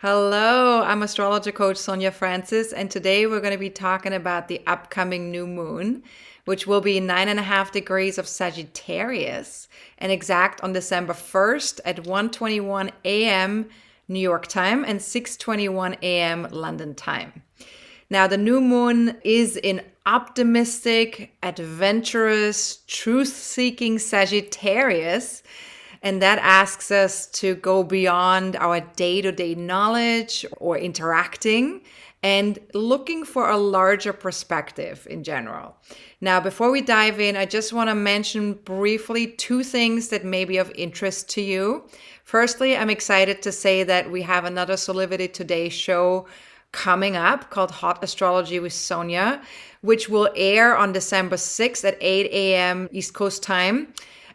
Hello, I'm astrologer coach Sonja Francis, and today we're going to be talking about the upcoming new moon, which will be 9.5 degrees of Sagittarius and exact on December 1st at 1:21 a.m. New York time and 6:21 a.m. London time. Now, the new moon is in optimistic, adventurous, truth-seeking Sagittarius. And that asks us to go beyond our day-to-day knowledge or interacting and looking for a larger perspective in general. Now, before we dive in, I just want to mention briefly two things that may be of interest to you. Firstly, I'm excited to say that we have another Solidity Today show coming up called Hot Astrology with Sonja, which will air on December 6th at 8 a.m. East Coast time.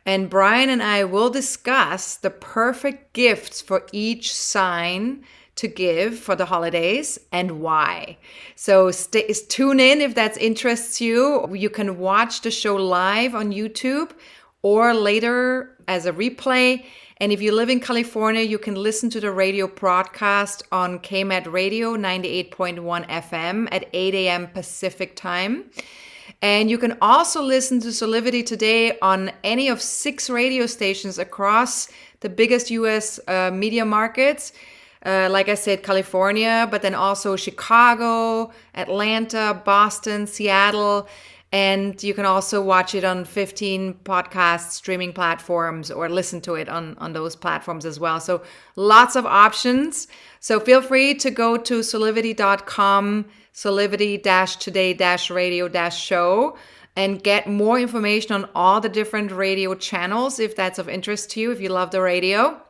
And Brian and I will discuss the perfect gifts for each sign to give for the holidays and why. So tune in if that interests you. You can watch the show live on YouTube or later as a replay. And if you live in California, you can listen to the radio broadcast on KMET Radio 98.1 FM at 8 a.m. Pacific time. And you can also listen to Solidity Today on any of 6 radio stations across the biggest US media markets. Like I said, California, but then also Chicago, Atlanta, Boston, Seattle. And you can also watch it on 15 podcast streaming platforms or listen to it on those platforms as well. So lots of options. So feel free to go to solidity.com, solidity-today-radio-show, and get more information on all the different radio channels if that's of interest to you, if you love the radio.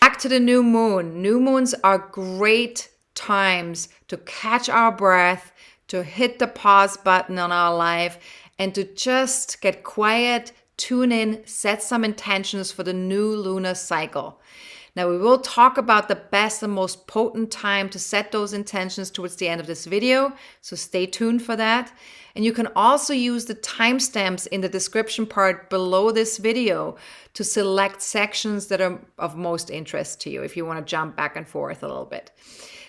Back to the new moon. New moons are great times to catch our breath, to hit the pause button on our life, and to just get quiet, tune in, set some intentions for the new lunar cycle. Now, we will talk about the best and most potent time to set those intentions towards the end of this video, so stay tuned for that. And you can also use the timestamps in the description part below this video to select sections that are of most interest to you if you want to jump back and forth a little bit.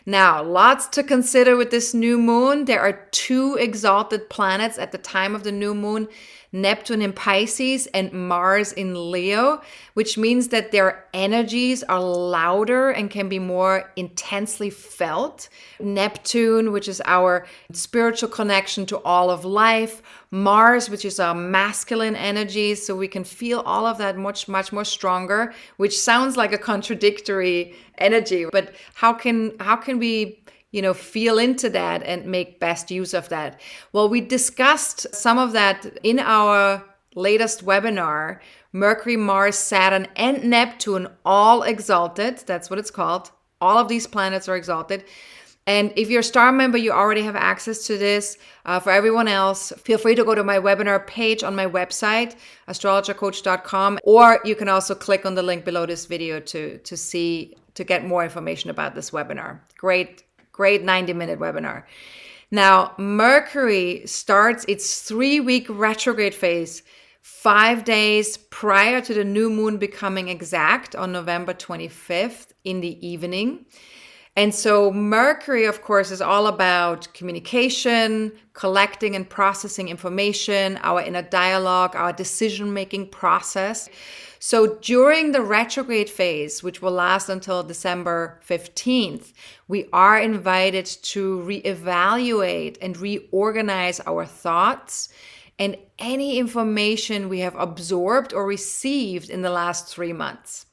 Now, lots to consider with this new moon. There are 2 exalted planets at the time of the new moon, Neptune in Pisces and Mars in Leo, which means that their energies are louder and can be more intensely felt. Neptune, which is our spiritual connection to all of life. Mars, which is our masculine energies, so we can feel all of that much more stronger, which sounds like a contradictory energy, but how can we feel into that and make best use of that? Well, we discussed some of that in our latest webinar, Mercury, Mars, Saturn, and Neptune, all exalted. That's what it's called. All of these planets are exalted. And if you're a star member, you already have access to this. For everyone else, feel free to go to my webinar page on my website, astrologercoach.com, or you can also click on the link below this video to get more information about this webinar. Great 90-minute webinar. Now, Mercury starts its 3-week retrograde phase 5 days prior to the new moon becoming exact on November 25th in the evening. And so Mercury, of course, is all about communication, collecting and processing information, our inner dialogue, our decision-making process. So during the retrograde phase, which will last until December 15th, we are invited to reevaluate and reorganize our thoughts and any information we have absorbed or received in the last 3 months.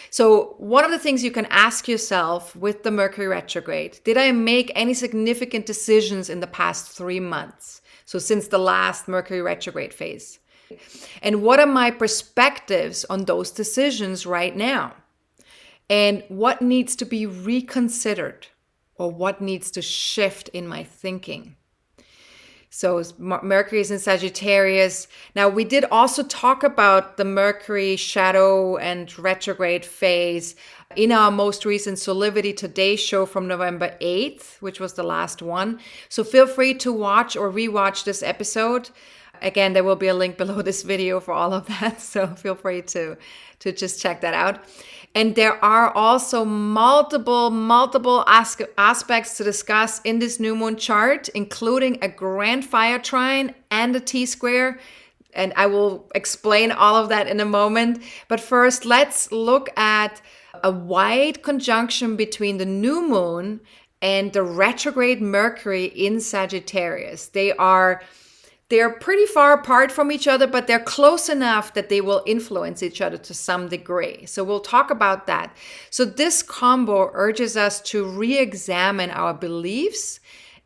So one of the things you can ask yourself with the Mercury retrograde, did I make any significant decisions in the past 3 months? So since the last Mercury retrograde phase. And what are my perspectives on those decisions right now? And what needs to be reconsidered or what needs to shift in my thinking? So Mercury is in Sagittarius. Now, we did also talk about the Mercury shadow and retrograde phase in our most recent Solidity Today show from November 8th, which was the last one. So feel free to watch or rewatch this episode. Again, there will be a link below this video for all of that, so feel free to just check that out. And there are also multiple aspects to discuss in this new moon chart, including a grand fire trine and a T-square. And I will explain all of that in a moment. But first, let's look at a wide conjunction between the new moon and the retrograde Mercury in Sagittarius. They're pretty far apart from each other, but they're close enough that they will influence each other to some degree. So we'll talk about that. So this combo urges us to re-examine our beliefs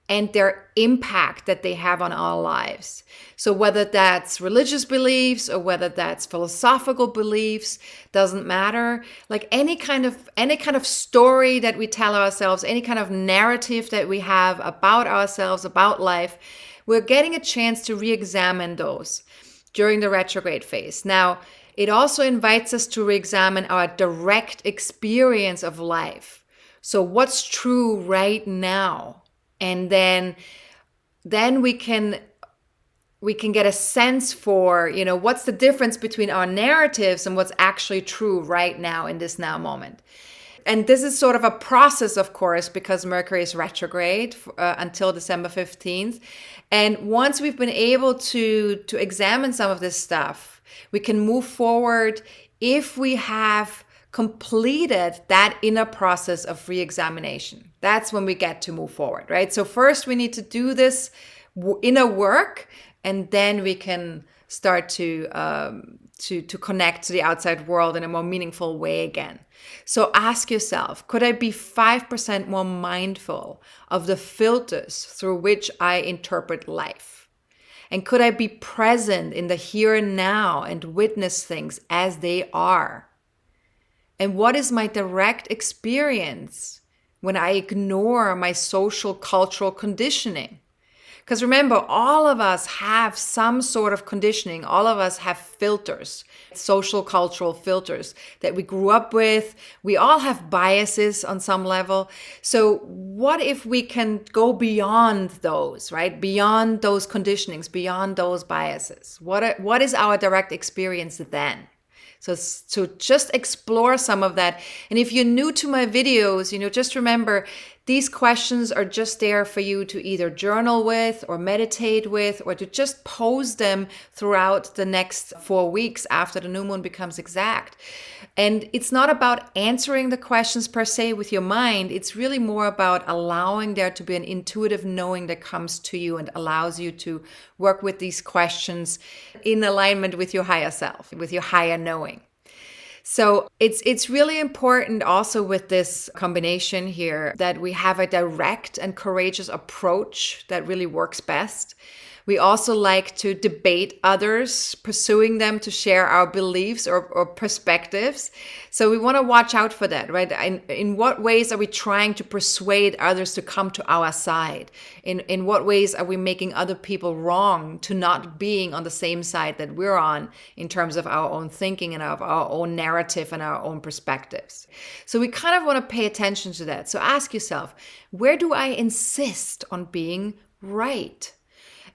and their impact that they have on our lives. So whether that's religious beliefs or whether that's philosophical beliefs, doesn't matter. Like any kind of story that we tell ourselves, any kind of narrative that we have about ourselves, about life, we're getting a chance to re-examine those during the retrograde phase. Now, it also invites us to re-examine our direct experience of life. So what's true right now? And then we can get a sense for, what's the difference between our narratives and what's actually true right now in this now moment. And this is sort of a process, of course, because Mercury is retrograde until December 15th. And once we've been able to examine some of this stuff, we can move forward if we have completed that inner process of re-examination. That's when we get to move forward, right? So first we need to do this inner work, and then we can start to connect to the outside world in a more meaningful way again. So ask yourself, could I be 5% more mindful of the filters through which I interpret life? And could I be present in the here and now and witness things as they are? And what is my direct experience when I ignore my social cultural conditioning? Because remember, all of us have some sort of conditioning. All of us have filters, social cultural filters that we grew up with. We all have biases on some level. So what if we can go beyond those, right? Beyond those conditionings, beyond those biases? What is our direct experience then? So just explore some of that. And if you're new to my videos, just remember, these questions are just there for you to either journal with or meditate with, or to just pose them throughout the next 4 weeks after the new moon becomes exact. And it's not about answering the questions per se with your mind. It's really more about allowing there to be an intuitive knowing that comes to you and allows you to work with these questions in alignment with your higher self, with your higher knowing. So it's really important also with this combination here that we have a direct and courageous approach that really works best. We also like to debate others, pursuing them to share our beliefs or perspectives. So we want to watch out for that, right? In what ways are we trying to persuade others to come to our side? In what ways are we making other people wrong to not being on the same side that we're on in terms of our own thinking and of our own narrative and our own perspectives? So we kind of want to pay attention to that. So ask yourself, where do I insist on being right?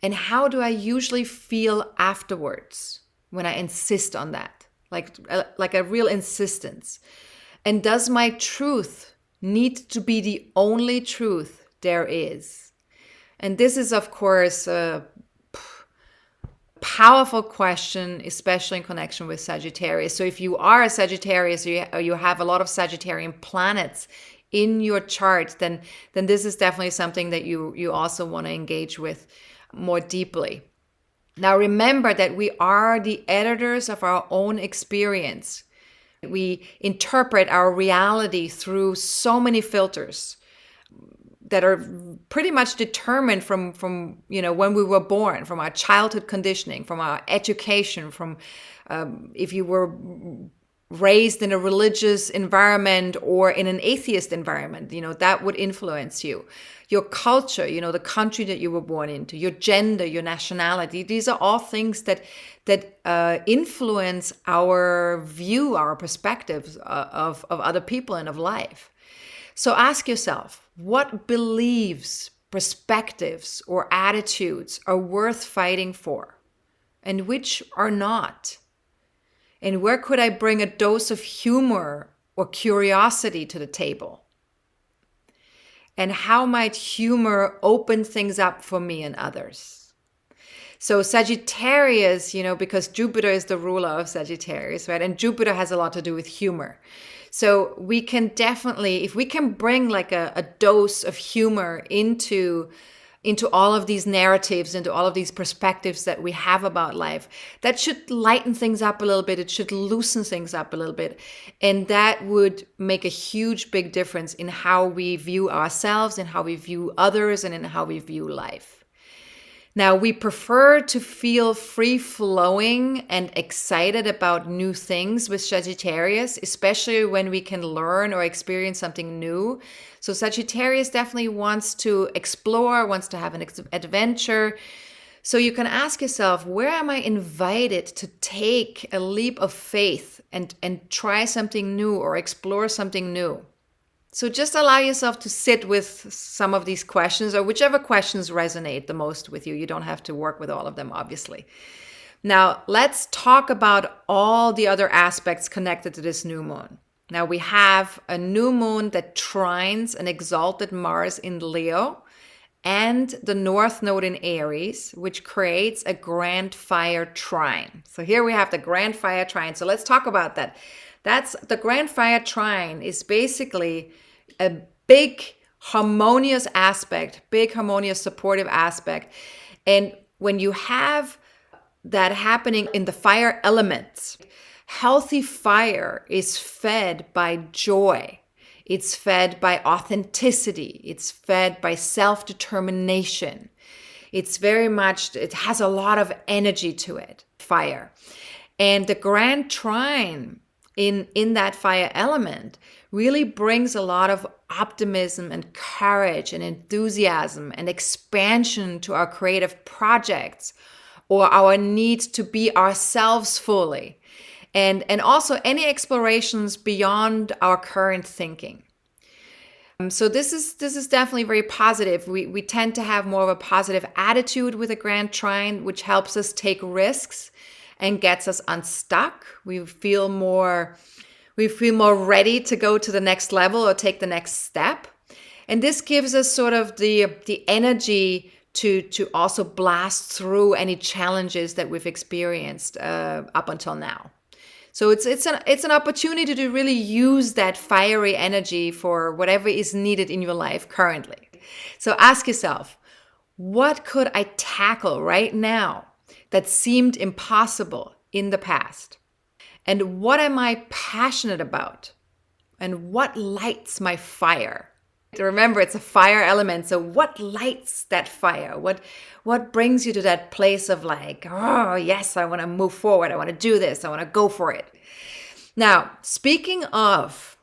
And how do I usually feel afterwards when I insist on that? Like a real insistence. And does my truth need to be the only truth there is? And this is, of course, a powerful question, especially in connection with Sagittarius. So if you are a Sagittarius or you have a lot of Sagittarian planets in your chart, then this is definitely something that you also want to engage with more deeply. Now remember that we are the editors of our own experience. We interpret our reality through so many filters that are pretty much determined from when we were born, from our childhood conditioning, from our education, from if you were raised in a religious environment or in an atheist environment, that would influence you. Your culture, the country that you were born into, your gender, your nationality, these are all things that influence our view, our perspectives of other people and of life. So ask yourself, what beliefs, perspectives, or attitudes are worth fighting for? and which are not? And where could I bring a dose of humor or curiosity to the table? And how might humor open things up for me and others? So Sagittarius, because Jupiter is the ruler of Sagittarius, right? And Jupiter has a lot to do with humor. So we can definitely, if we can bring like a dose of humor into all of these narratives, into all of these perspectives that we have about life, that should lighten things up a little bit. It should loosen things up a little bit. And that would make a huge, big difference in how we view ourselves, in how we view others, and in how we view life. Now, we prefer to feel free-flowing and excited about new things with Sagittarius, especially when we can learn or experience something new. So Sagittarius definitely wants to explore, wants to have an adventure. So you can ask yourself, where am I invited to take a leap of faith and try something new or explore something new? So just allow yourself to sit with some of these questions, or whichever questions resonate the most with you. You don't have to work with all of them, obviously. Now, let's talk about all the other aspects connected to this new moon. Now, we have a new moon that trines an exalted Mars in Leo and the North Node in Aries, which creates a grand fire trine. So here we have the grand fire trine. So let's talk about that. That's the grand fire trine is basically a big harmonious aspect, big harmonious supportive aspect. And when you have that happening in the fire elements, healthy fire is fed by joy. It's fed by authenticity. It's fed by self-determination. It's very much, it has a lot of energy to it, fire. And the grand trine in that fire element really brings a lot of optimism and courage and enthusiasm and expansion to our creative projects or our need to be ourselves fully. And also any explorations beyond our current thinking. So this is definitely very positive. We tend to have more of a positive attitude with a grand trine, which helps us take risks and gets us unstuck. We feel more ready to go to the next level or take the next step. And this gives us sort of the energy to also blast through any challenges that we've experienced up until now. So it's an opportunity to really use that fiery energy for whatever is needed in your life currently. So ask yourself, what could I tackle right now that seemed impossible in the past? And what am I passionate about? And what lights my fire? Remember, it's a fire element. So what lights that fire? What brings you to that place of like, oh, yes, I want to move forward. I want to do this. I want to go for it. Now, speaking of,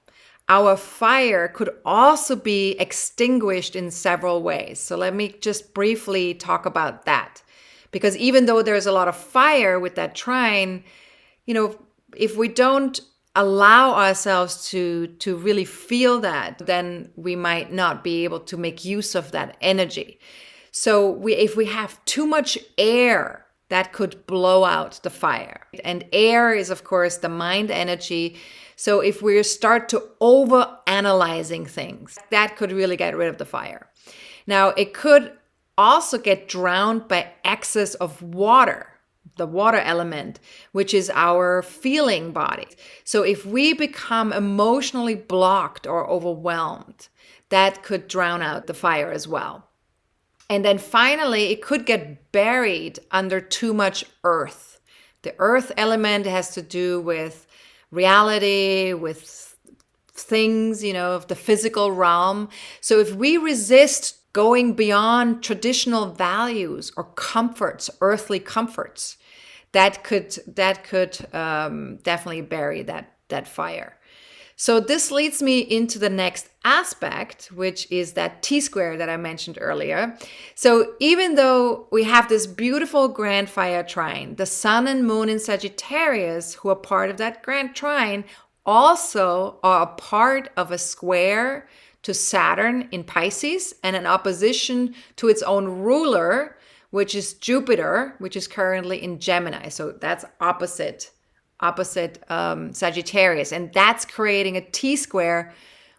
our fire could also be extinguished in several ways. So let me just briefly talk about that. Because even though there's a lot of fire with that trine, if we don't allow ourselves to really feel that, then we might not be able to make use of that energy. So if we have too much air, that could blow out the fire. And air is, of course, the mind energy. So if we start to over-analyzing things, that could really get rid of the fire. Now, it could also get drowned by excess of water, the water element, which is our feeling body. So if we become emotionally blocked or overwhelmed, that could drown out the fire as well. And then finally, it could get buried under too much earth. The earth element has to do with reality, with things, of the physical realm. So if we resist going beyond traditional values or comforts, earthly comforts, that could definitely bury that fire. So this leads me into the next aspect, which is that T-square that I mentioned earlier. So even though we have this beautiful grand fire trine, the Sun and Moon in Sagittarius, who are part of that grand trine, also are a part of a square to Saturn in Pisces and an opposition to its own ruler, which is Jupiter, which is currently in Gemini. So that's opposite Sagittarius. And that's creating a T-square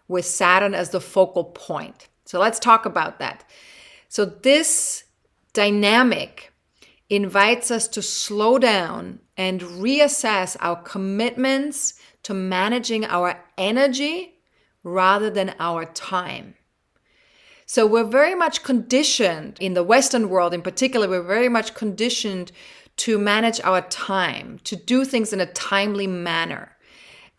with Saturn as the focal point. So let's talk about that. So this dynamic invites us to slow down and reassess our commitments to managing our energy rather than our time. So we're very much conditioned, in the Western world in particular, we're very much conditioned to manage our time, to do things in a timely manner.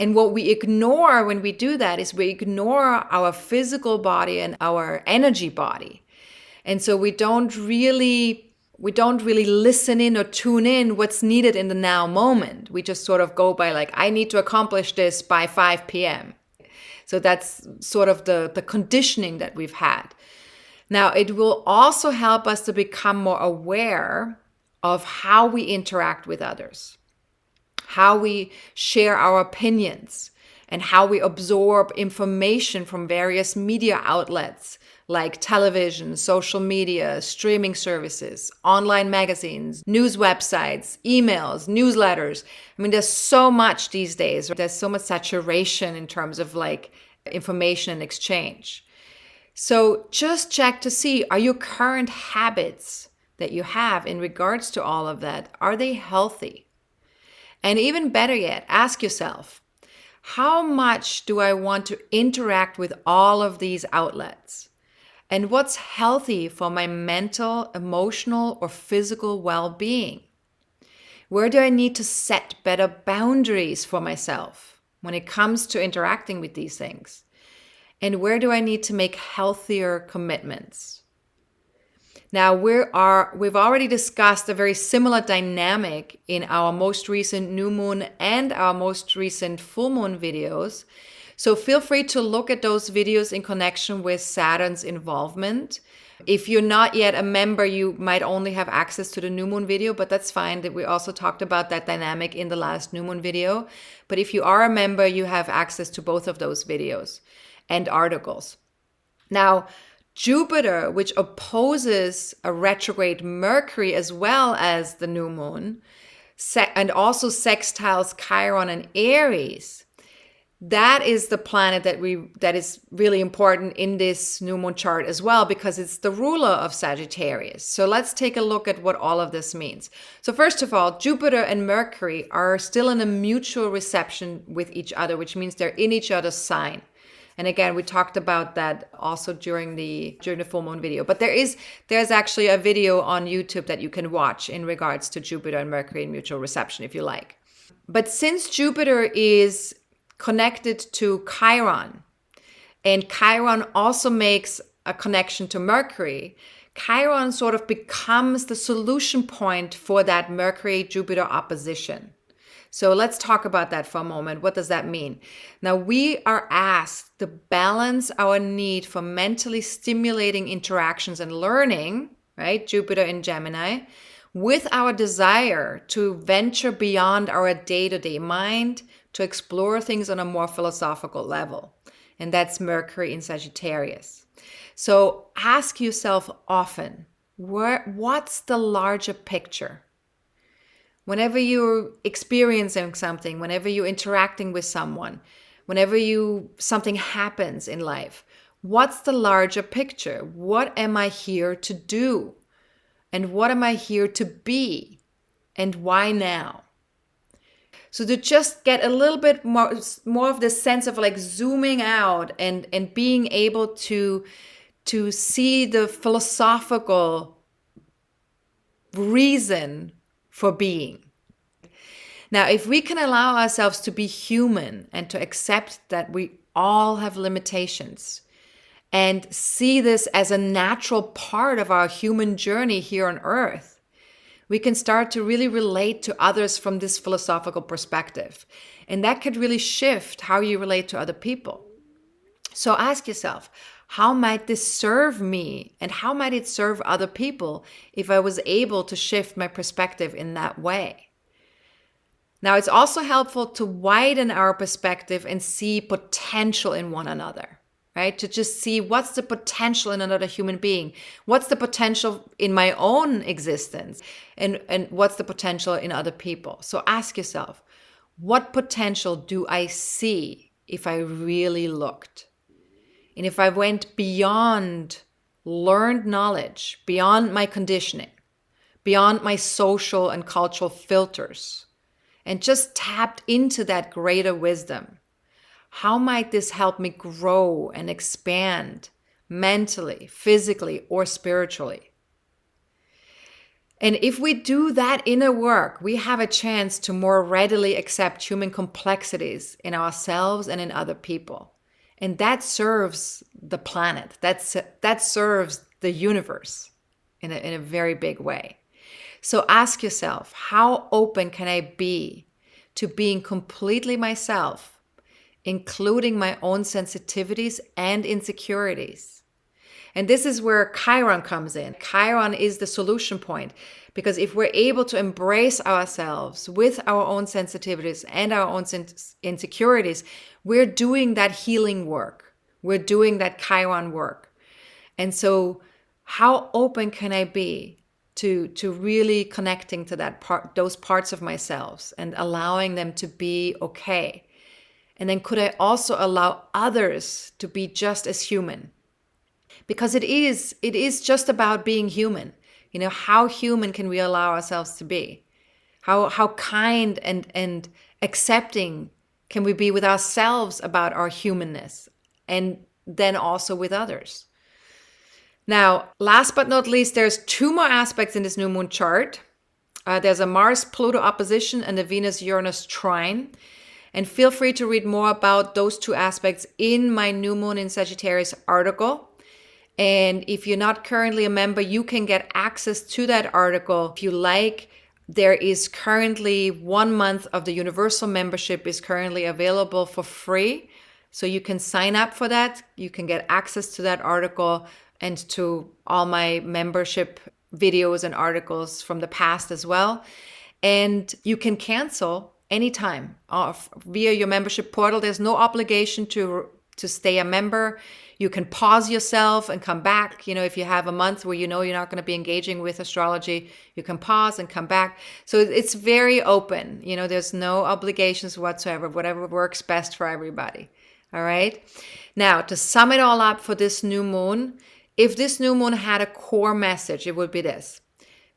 And what we ignore when we do that is we ignore our physical body and our energy body. And so we don't really listen in or tune in what's needed in the now moment. We just sort of go by like, I need to accomplish this by 5 p.m. So that's sort of the conditioning that we've had. Now, it will also help us to become more aware of how we interact with others, how we share our opinions, and how we absorb information from various media outlets like television, social media, streaming services, online magazines, news websites, emails, newsletters. I mean, there's so much these days. There's so much saturation in terms of like information and exchange. So just check to see, are your current habits that you have in regards to all of that, are they healthy? And even better yet, ask yourself, how much do I want to interact with all of these outlets? And what's healthy for my mental, emotional, or physical well-being? Where do I need to set better boundaries for myself when it comes to interacting with these things? And where do I need to make healthier commitments? Now, we've already discussed a very similar dynamic in our most recent new moon and our most recent full moon videos. So feel free to look at those videos in connection with Saturn's involvement. If you're not yet a member, you might only have access to the new moon video, but that's fine. We also talked about that dynamic in the last new moon video. But if you are a member, you have access to both of those videos and articles. Now, Jupiter, which opposes a retrograde Mercury as well as the new moon, and also sextiles Chiron and Aries, that is the planet that is really important in this new moon chart as well, because it's the ruler of Sagittarius. So let's take a look at what all of this means. So first of all, Jupiter and Mercury are still in a mutual reception with each other, which means they're in each other's sign. And again, we talked about that also during the full moon video. But there's actually a video on YouTube that you can watch in regards to Jupiter and Mercury in mutual reception if you like. But since Jupiter is connected to Chiron, and Chiron also makes a connection to Mercury, Chiron sort of becomes the solution point for that Mercury-Jupiter opposition. So let's talk about that for a moment. What does that mean? Now, we are asked to balance our need for mentally stimulating interactions and learning, right? Jupiter in Gemini, with our desire to venture beyond our day-to-day mind, to explore things on a more philosophical level. And that's Mercury in Sagittarius. So ask yourself often, what's the larger picture? Whenever you're experiencing something, whenever you're interacting with someone, whenever something happens in life, what's the larger picture? What am I here to do? And what am I here to be? And why now? So to just get a little bit more of this sense of like zooming out and being able to see the philosophical reason for being. Now, if we can allow ourselves to be human and to accept that we all have limitations and see this as a natural part of our human journey here on Earth, we can start to really relate to others from this philosophical perspective. And that could really shift how you relate to other people. So ask yourself, how might this serve me? And how might it serve other people if I was able to shift my perspective in that way? Now, it's also helpful to widen our perspective and see potential in one another, right? To just see what's the potential in another human being, what's the potential in my own existence, and what's the potential in other people. So ask yourself, what potential do I see if I really looked? And if I went beyond learned knowledge, beyond my conditioning, beyond my social and cultural filters, and just tapped into that greater wisdom, how might this help me grow and expand mentally, physically, or spiritually? And if we do that inner work, we have a chance to more readily accept human complexities in ourselves and in other people. And that serves the planet. That serves the universe in a very big way. So ask yourself, how open can I be to being completely myself, including my own sensitivities and insecurities? And this is where Chiron comes in. Chiron is the solution point, because if we're able to embrace ourselves with our own sensitivities and our own insecurities, we're doing that healing work. We're doing that Chiron work. And so how open can I be to really connecting to those parts of myself and allowing them to be okay? And then could I also allow others to be just as human? Because it is just about being human. You know, how human can we allow ourselves to be? How kind and accepting can we be with ourselves about our humanness, and then also with others? Now, last but not least, there's two more aspects in this new moon chart. There's a Mars-Pluto opposition and a Venus-Uranus trine. And feel free to read more about those two aspects in my New Moon in Sagittarius article. And if you're not currently a member, you can get access to that article if you like. There is currently 1 month of the universal membership is currently available for free. So you can sign up for that. You can get access to that article and to all my membership videos and articles from the past as well. And you can cancel anytime via your membership portal. There's no obligation to stay a member. You can pause yourself and come back. You know, if you have a month where you know you're not going to be engaging with astrology, you can pause and come back. So it's very open. You know, there's no obligations whatsoever, whatever works best for everybody. All right. Now, to sum it all up for this new moon, if this new moon had a core message, it would be this: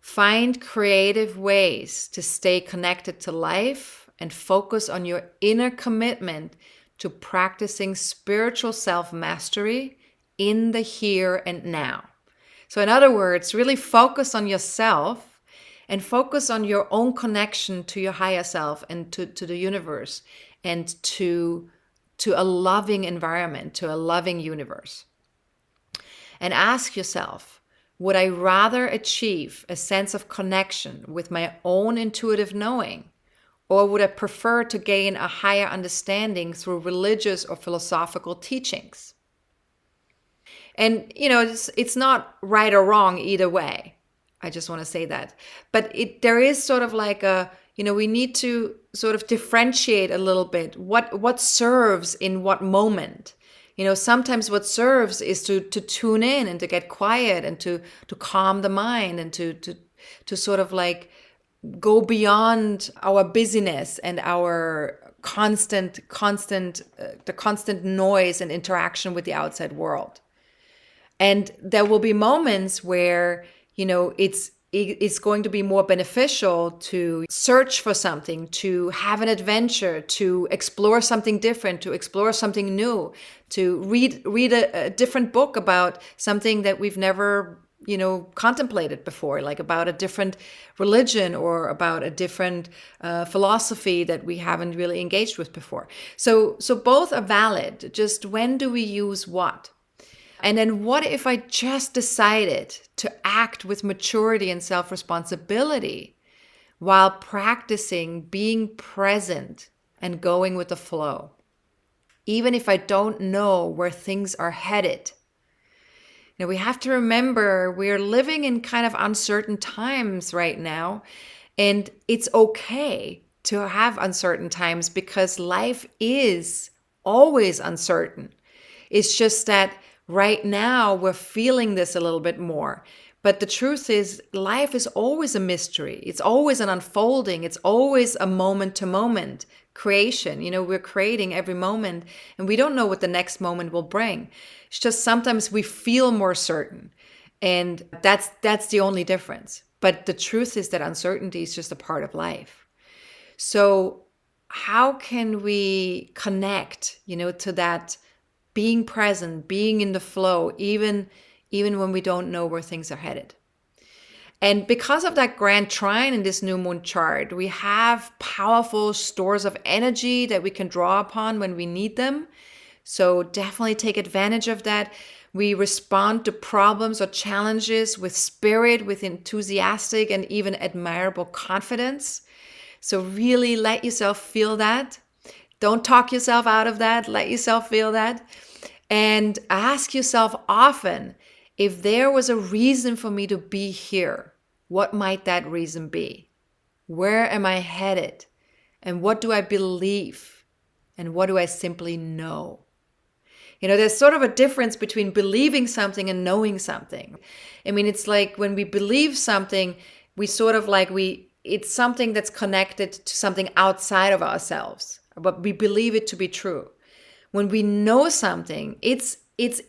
find creative ways to stay connected to life and focus on your inner commitment to practicing spiritual self-mastery in the here and now. So in other words, really focus on yourself and focus on your own connection to your higher self and to the universe and to a loving environment, to a loving universe. And ask yourself, would I rather achieve a sense of connection with my own intuitive knowing, or would I prefer to gain a higher understanding through religious or philosophical teachings? And, you know, it's not right or wrong either way. I just want to say that. But there is sort of like we need to sort of differentiate a little bit what serves in what moment. You know, sometimes what serves is to tune in and to get quiet and to calm the mind and to sort of like go beyond our busyness and our constant noise and interaction with the outside world. And there will be moments where, you know, it's going to be more beneficial to search for something, to have an adventure, to explore something different, to explore something new, to read a different book about something that we've never contemplated before, like about a different religion or about a different philosophy that we haven't really engaged with before. So both are valid. Just when do we use what? And then what if I just decided to act with maturity and self-responsibility while practicing being present and going with the flow, even if I don't know where things are headed? Now, we have to remember we're living in kind of uncertain times right now, and it's okay to have uncertain times because life is always uncertain. It's just that right now we're feeling this a little bit more. But the truth is, life is always a mystery. It's always an unfolding. It's always a moment to moment creation. We're creating every moment, and we don't know what the next moment will bring. It's just sometimes we feel more certain, and that's the only difference. But the truth is that uncertainty is just a part of life. So how can we connect, to that being present, being in the flow, even when we don't know where things are headed? And because of that grand trine in this new moon chart, we have powerful stores of energy that we can draw upon when we need them. So definitely take advantage of that. We respond to problems or challenges with spirit, with enthusiastic and even admirable confidence. So really let yourself feel that. Don't talk yourself out of that. Let yourself feel that. And ask yourself often, if there was a reason for me to be here, what might that reason be? Where am I headed? And what do I believe? And what do I simply know? There's sort of a difference between believing something and knowing something. It's like when we believe something, we sort of like it's something that's connected to something outside of ourselves, but we believe it to be true. When we know something, it's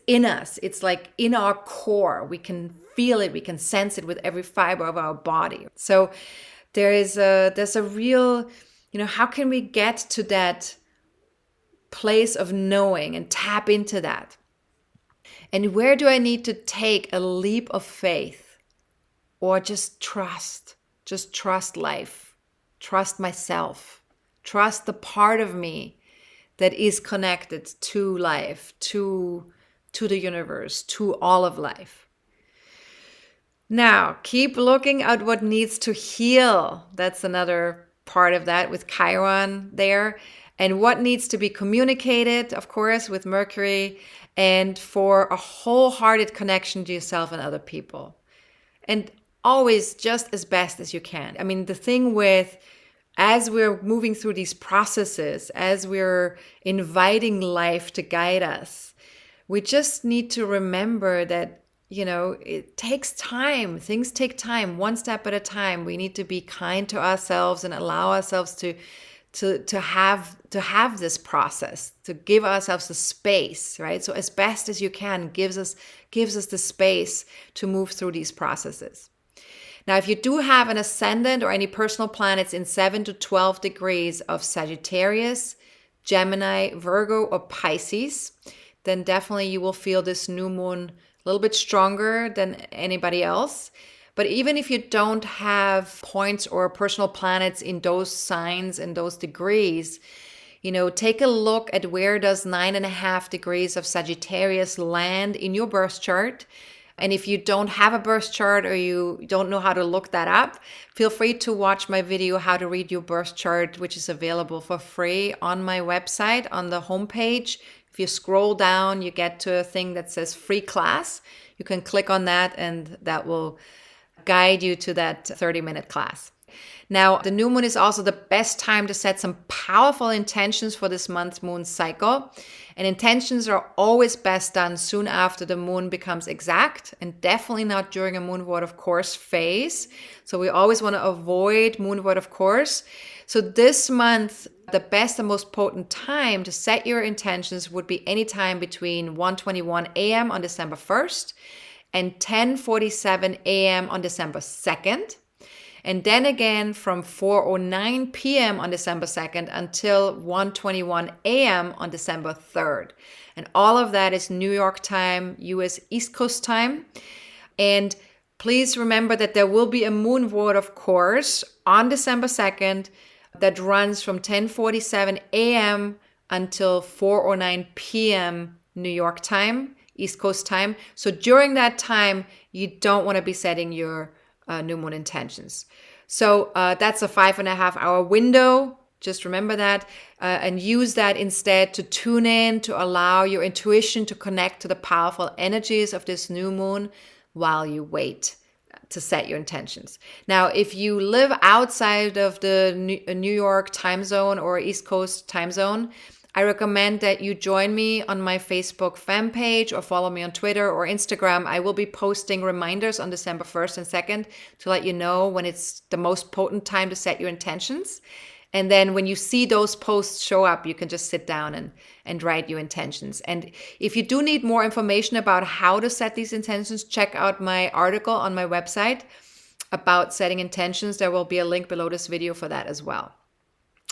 in us. It's like in our core. We can feel it. We can sense it with every fiber of our body. So there's a real, how can we get to that place of knowing and tap into that? And where do I need to take a leap of faith or just trust? Just trust life, trust myself, trust the part of me that is connected to life, to the universe, to all of life. Now, keep looking at what needs to heal. That's another part of that with Chiron there. And what needs to be communicated, of course, with Mercury, and for a wholehearted connection to yourself and other people. And always just as best as you can. The thing with, as we're moving through these processes, as we're inviting life to guide us, we just need to remember that, it takes time. Things take time, one step at a time. We need to be kind to ourselves and allow ourselves to have this process, to give ourselves the space, right? So as best as you can gives us the space to move through these processes. Now, if you do have an ascendant or any personal planets in 7 to 12 degrees of Sagittarius, Gemini, Virgo, or Pisces, then definitely you will feel this new moon a little bit stronger than anybody else. But even if you don't have points or personal planets in those signs and those degrees, take a look at where does 9.5 degrees of Sagittarius land in your birth chart. And if you don't have a birth chart or you don't know how to look that up, feel free to watch my video, How to Read Your Birth Chart, which is available for free on my website on the homepage. If you scroll down, you get to a thing that says free class. You can click on that and that will guide you to that 30-minute class. Now, the new moon is also the best time to set some powerful intentions for this month's moon cycle. And intentions are always best done soon after the moon becomes exact, and definitely not during a moon void of course phase. So we always want to avoid moon void of course. So this month, the best and most potent time to set your intentions would be anytime between 1:21 a.m. on December 1st and 10:47 a.m. on December 2nd. And then again from 4:09 p.m. on December 2nd until 1:21 a.m. on December 3rd. And all of that is New York time, US East Coast time. And please remember that there will be a moon void, of course, on December 2nd that runs from 10:47 a.m. until 4:09 p.m. New York time, East Coast time. So during that time, you don't want to be setting your new moon intentions. So that's a 5.5 hour window. Just remember that and use that instead to tune in, to allow your intuition to connect to the powerful energies of this new moon while you wait to set your intentions. Now, if you live outside of the New York time zone or East Coast time zone, I recommend that you join me on my Facebook fan page or follow me on Twitter or Instagram. I will be posting reminders on December 1st and 2nd to let you know when it's the most potent time to set your intentions. And then when you see those posts show up, you can just sit down and write your intentions. And if you do need more information about how to set these intentions, check out my article on my website about setting intentions. There will be a link below this video for that as well.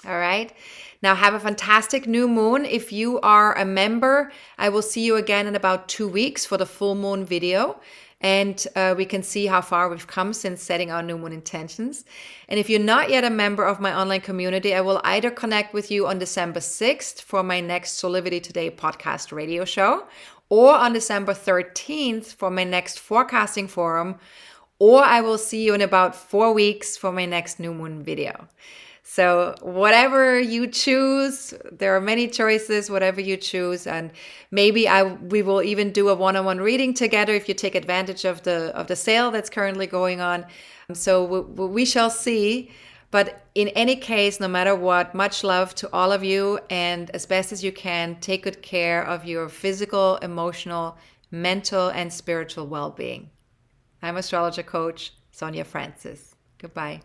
All right. Now have a fantastic new moon. If you are a member, I will see you again in about 2 weeks for the full moon video. And we can see how far we've come since setting our new moon intentions. And if you're not yet a member of my online community, I will either connect with you on December 6th for my next Solidity Today podcast radio show, or on December 13th for my next forecasting forum, or I will see you in about 4 weeks for my next new moon video. So whatever you choose, there are many choices, whatever you choose. And maybe we will even do a one-on-one reading together if you take advantage of the sale that's currently going on. So we shall see. But in any case, no matter what, much love to all of you. And as best as you can, take good care of your physical, emotional, mental, and spiritual well-being. I'm astrologer coach Sonja Francis. Goodbye.